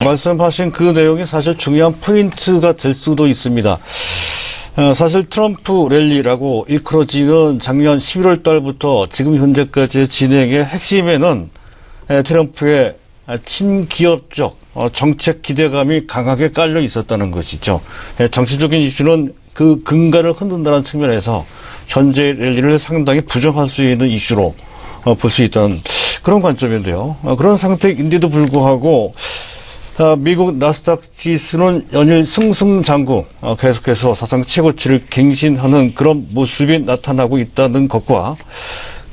말씀하신 그 내용이 사실 중요한 포인트가 될 수도 있습니다. 사실 트럼프 랠리라고 일컬어지는 작년 11월 달부터 지금 현재까지의 진행의 핵심에는 트럼프의 친기업적 정책 기대감이 강하게 깔려 있었다는 것이죠. 정치적인 이슈는 그 근간을 흔든다는 측면에서 현재 랠리를 상당히 부정할 수 있는 이슈로 볼 수 있다는 그런 관점인데요. 그런 상태인데도 불구하고 미국 나스닥 지수는 연일 승승장구 계속해서 사상 최고치를 갱신하는 그런 모습이 나타나고 있다는 것과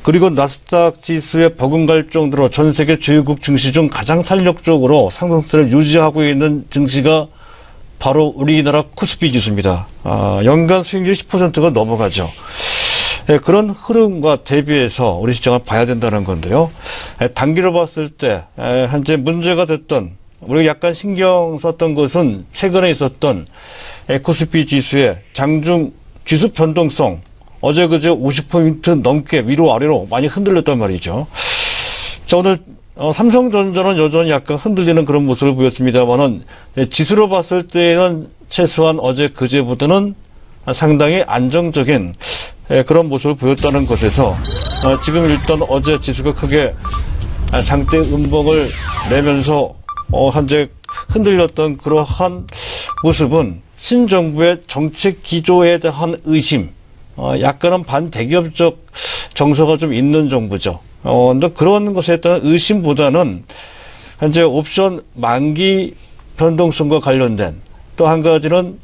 그리고 나스닥 지수에 버금갈 정도로 전 세계 주요국 증시 중 가장 탄력적으로 상승세를 유지하고 있는 증시가 바로 우리나라 코스피 지수입니다. 연간 수익률이 10%가 넘어가죠. 그런 흐름과 대비해서 우리 시장을 봐야 된다는 건데요. 단기로 봤을 때 현재 문제가 됐던 우리가 약간 신경 썼던 것은 최근에 있었던 코스피 지수의 장중 지수 변동성 어제 그제 50포인트 넘게 위로 아래로 많이 흔들렸단 말이죠. 자, 오늘 삼성전자는 여전히 약간 흔들리는 그런 모습을 보였습니다만은 지수로 봤을 때는 최소한 어제 그제보다는 상당히 안정적인 그런 모습을 보였다는 것에서 지금 일단 어제 지수가 크게 장대 음봉을 내면서 현재 흔들렸던 그러한 모습은 신정부의 정책 기조에 대한 의심, 약간은 반대기업적 정서가 좀 있는 정부죠. 근데 그런 것에 대한 의심보다는 현재 옵션 만기 변동성과 관련된 또 한 가지는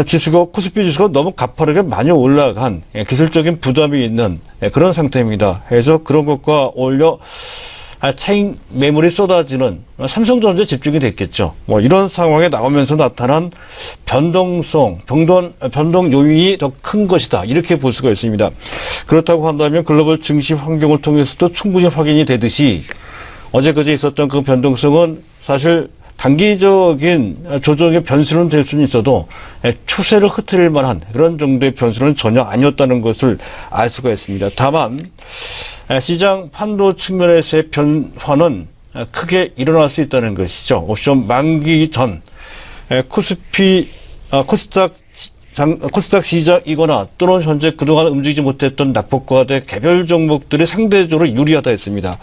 지수가 코스피 지수가 너무 가파르게 많이 올라간 기술적인 부담이 있는 그런 상태입니다. 그래서 그런 것과 어울려 차익 매물이 쏟아지는 삼성전자에 집중이 됐겠죠. 이런 상황에 나오면서 나타난 변동 요인이 더 큰 것이다. 이렇게 볼 수가 있습니다. 그렇다고 한다면 글로벌 증시 환경을 통해서도 충분히 확인이 되듯이 어제 그제 있었던 그 변동성은 사실 단기적인 조정의 변수는 될 수는 있어도 추세를 흐트릴 만한 그런 정도의 변수는 전혀 아니었다는 것을 알 수가 있습니다. 다만 시장 판도 측면에서의 변화는 크게 일어날 수 있다는 것이죠. 옵션 만기 전 코스닥 시장이거나 또는 현재 그동안 움직이지 못했던 낙폭과대 개별 종목들이 상대적으로 유리하다 했습니다.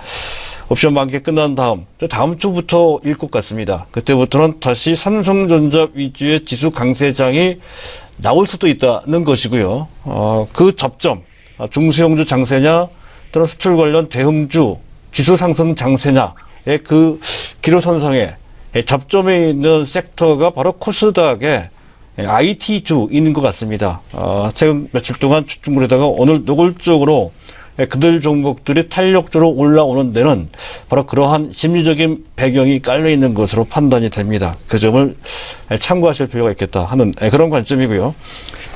옵션 만기 끝난 다음 주부터 일 것 같습니다. 그때부터는 다시 삼성전자 위주의 지수 강세장이 나올 수도 있다는 것이고요. 그 접점, 중소형주 장세냐, 또는 수출 관련 대형주 지수 상승 장세냐의 그 기로선상에 접점에 있는 섹터가 바로 코스닥의 IT주인 것 같습니다. 최근 며칠 동안 추천물에다가 오늘 노골적으로 그들 종목들이 탄력적으로 올라오는 데는 바로 그러한 심리적인 배경이 깔려있는 것으로 판단이 됩니다. 그 점을 참고하실 필요가 있겠다 하는 그런 관점이고요.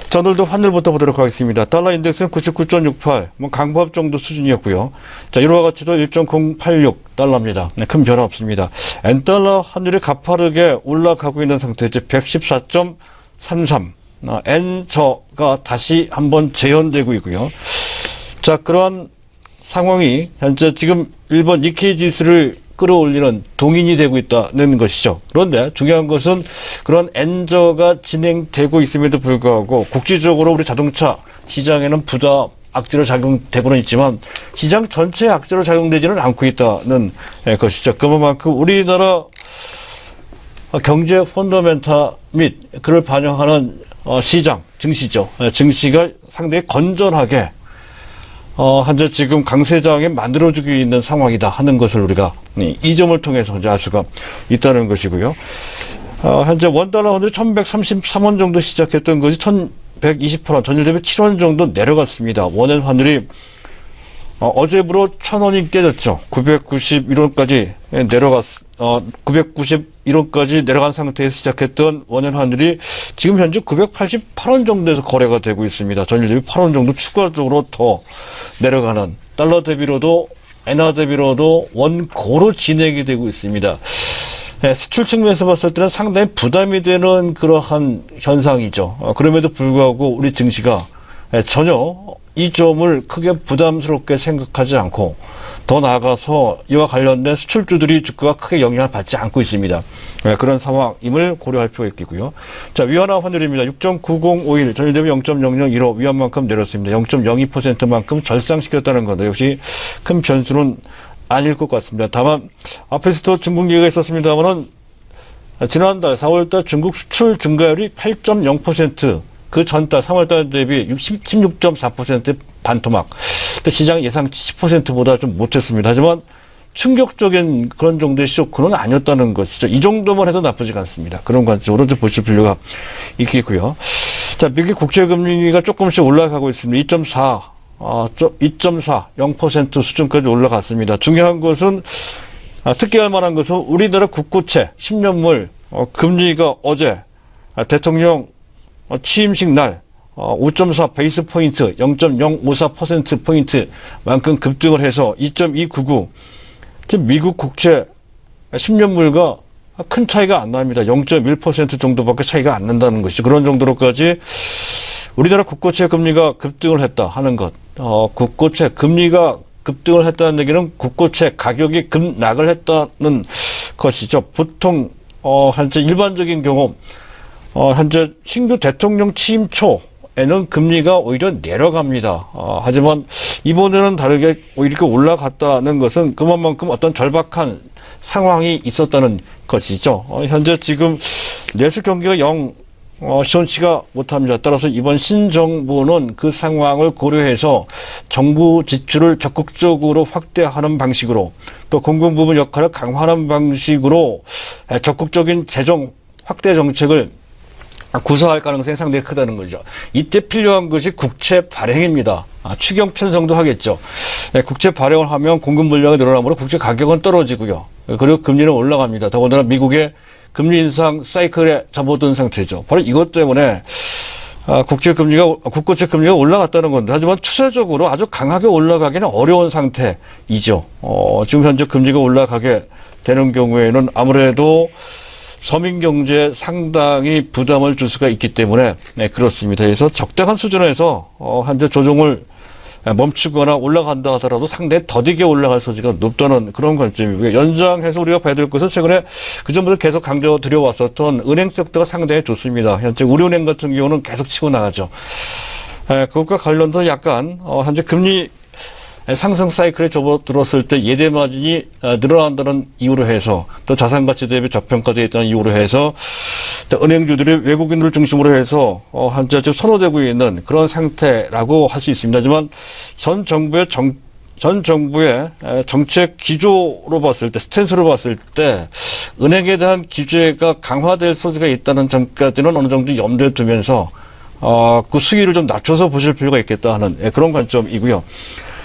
자, 오늘도 환율부터 보도록 하겠습니다. 달러 인덱스는 99.68, 강보합 정도 수준이었고요. 자, 유로화 가치도 1.086 달러입니다. 큰 변화 없습니다. 엔달러 환율이 가파르게 올라가고 있는 상태죠. 114.33. 엔저가 다시 한번 재현되고 있고요. 자, 그러한 상황이 현재 지금 일본 니케이 지수를 끌어올리는 동인이 되고 있다는 것이죠. 그런데 중요한 것은 그런 엔저가 진행되고 있음에도 불구하고 국제적으로 우리 자동차 시장에는 부담 악재로 작용되고는 있지만 시장 전체에 악재로 작용되지는 않고 있다는 것이죠. 그만큼 우리나라 경제 펀더멘탈 및 그를 반영하는 시장, 증시죠. 증시가 상당히 건전하게 현재 지금 강세장에 만들어지고 있는 상황이다 하는 것을 우리가 이 점을 통해서 이제 알 수가 있다는 것이고요. 현재 원달러 환율이 1133원 정도 시작했던 것이 1128원, 전일 대비 7원 정도 내려갔습니다. 원엔 환율이 어제부로 1000원이 깨졌죠. 991원까지 991원까지 내려간 상태에서 시작했던 원엔 환율이 지금 현재 988원 정도에서 거래가 되고 있습니다. 전일 대비 8원 정도 추가적으로 더 내려가는 달러 대비로도 엔화 대비로도 원고로 진행이 되고 있습니다. 수출 측면에서 봤을 때는 상당히 부담이 되는 그러한 현상이죠. 그럼에도 불구하고 우리 증시가 전혀 이 점을 크게 부담스럽게 생각하지 않고 더 나아가서 이와 관련된 수출주들이 주가가 크게 영향을 받지 않고 있습니다. 그런 상황임을 고려할 필요가 있겠고요. 자, 위안화 환율입니다. 6.9051, 전일 대비 0.0015 위안만큼 내렸습니다. 0.02%만큼 절상시켰다는 건데 역시 큰 변수는 아닐 것 같습니다. 다만 앞에서도 중국 얘기가 있었습니다만은 지난달 4월달 중국 수출 증가율이 8.0%, 그 전달 3월달 대비 16.4% 반토막. 시장 예상 70%보다 좀 못했습니다. 하지만 충격적인 그런 정도의 쇼크는 아니었다는 것이죠. 이 정도만 해도 나쁘지 않습니다. 그런 관점으로 좀 보실 필요가 있겠고요. 자, 미국 국채금리가 조금씩 올라가고 있습니다. 2.4, 0% 수준까지 올라갔습니다. 중요한 것은 특기할 만한 것은 우리나라 국고채 10년물 금리가 어제 대통령 취임식 날 5.4 베이스 포인트 0.054% 포인트만큼 급등을 해서 2.299. 지금 미국 국채 10년물과 큰 차이가 안 납니다. 0.1% 정도밖에 차이가 안 난다는 것이죠. 그런 정도로까지 우리나라 국고채 금리가 급등을 했다 하는 것. 국고채 금리가 급등을 했다는 얘기는 국고채 가격이 급락을 했다는 것이죠. 보통 현재 일반적인 경우 현재 신규 대통령 취임 초에는 금리가 오히려 내려갑니다. 하지만 이번에는 다르게 이렇게 올라갔다는 것은 그만큼 어떤 절박한 상황이 있었다는 것이죠. 현재 지금 내수 경기가 시원치가 못합니다. 따라서 이번 신정부는 그 상황을 고려해서 정부 지출을 적극적으로 확대하는 방식으로 또 공공 부문 역할을 강화하는 방식으로 적극적인 재정 확대 정책을 구사할 가능성이 상당히 크다는 거죠. 이때 필요한 것이 국채 발행입니다. 추경 편성도 하겠죠. 국채 발행을 하면 공급 물량이 늘어나므로 국채 가격은 떨어지고요. 그리고 금리는 올라갑니다. 더군다나 미국의 금리 인상 사이클에 접어든 상태죠. 바로 이것 때문에 국고채 금리가 올라갔다는 건데, 하지만 추세적으로 아주 강하게 올라가기는 어려운 상태이죠. 지금 현재 금리가 올라가게 되는 경우에는 아무래도 서민 경제에 상당히 부담을 줄 수가 있기 때문에 그렇습니다. 그래서 적당한 수준에서 현재 조정을 멈추거나 올라간다 하더라도 상당히 더디게 올라갈 소지가 높다는 그런 관점이고요. 연장해서 우리가 봐야 될 것은 최근에 그전부터 계속 강조드려왔었던 은행 섹터가 상당히 좋습니다. 현재 우리은행 같은 경우는 계속 치고 나가죠. 그것과 관련도 약간 현재 금리 상승 사이클에 접어들었을 때 예대 마진이 늘어난다는 이유로 해서 또 자산가치 대비 저평가되어 있다는 이유로 해서 은행주들이 외국인들을 중심으로 해서 현재 지금 선호되고 있는 그런 상태라고 할 수 있습니다. 하지만 전 정부의 정책 기조로 봤을 때, 스탠스로 봤을 때 은행에 대한 규제가 강화될 소지가 있다는 점까지는 어느 정도 염두에 두면서 그 수위를 좀 낮춰서 보실 필요가 있겠다 하는 그런 관점이고요.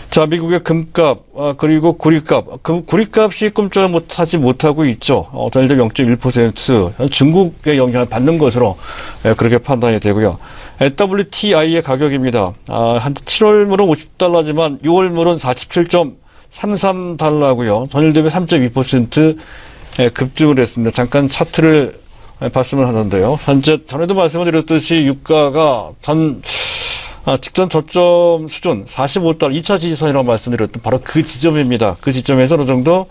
자, 미국의 금값, 그리고 구리값. 구리값이 꼼짝을 못하고 있죠. 전일 대비 0.1% 중국의 영향을 받는 것으로 그렇게 판단이 되고요. WTI의 가격입니다. 한 7월물은 $50지만 6월물은 47.33달러고요. 전일 대비 3.2% 급등을 했습니다. 잠깐 차트를 봤으면 하는데요. 현재 전에도 말씀을 드렸듯이 유가가 직전 저점 수준 45달러 2차 지지선이라고 말씀드렸던 바로 그 지점입니다. 그 지점에서 어느 정도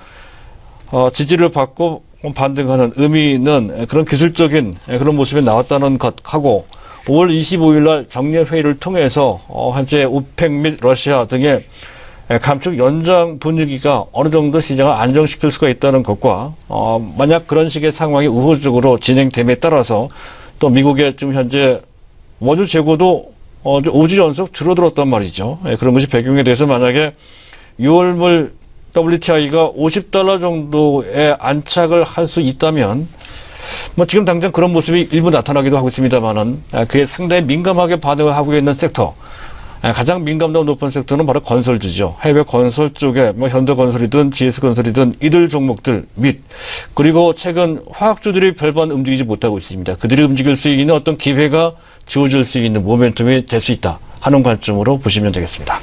지지를 받고 반등하는 의미 있는 그런 기술적인 그런 모습이 나왔다는 것하고 5월 25일 날 정례회의를 통해서 현재 오펙 및 러시아 등의 감축 연장 분위기가 어느 정도 시장을 안정시킬 수가 있다는 것과 만약 그런 식의 상황이 우호적으로 진행됨에 따라서 또 미국의 지금 현재 원유 재고도 5주 연속 줄어들었단 말이죠. 그런 것이 배경에 대해서 만약에 6월물 WTI가 $50 정도에 안착을 할 수 있다면, 지금 당장 그런 모습이 일부 나타나기도 하고 있습니다만은, 그에 상당히 민감하게 반응을 하고 있는 섹터, 가장 민감도가 높은 섹터는 바로 건설주죠. 해외 건설 쪽에 현대건설이든 GS건설이든 이들 종목들 및, 그리고 최근 화학주들이 별반 움직이지 못하고 있습니다. 그들이 움직일 수 있는 어떤 기회가 주어질 수 있는 모멘텀이 될 수 있다 하는 관점으로 보시면 되겠습니다.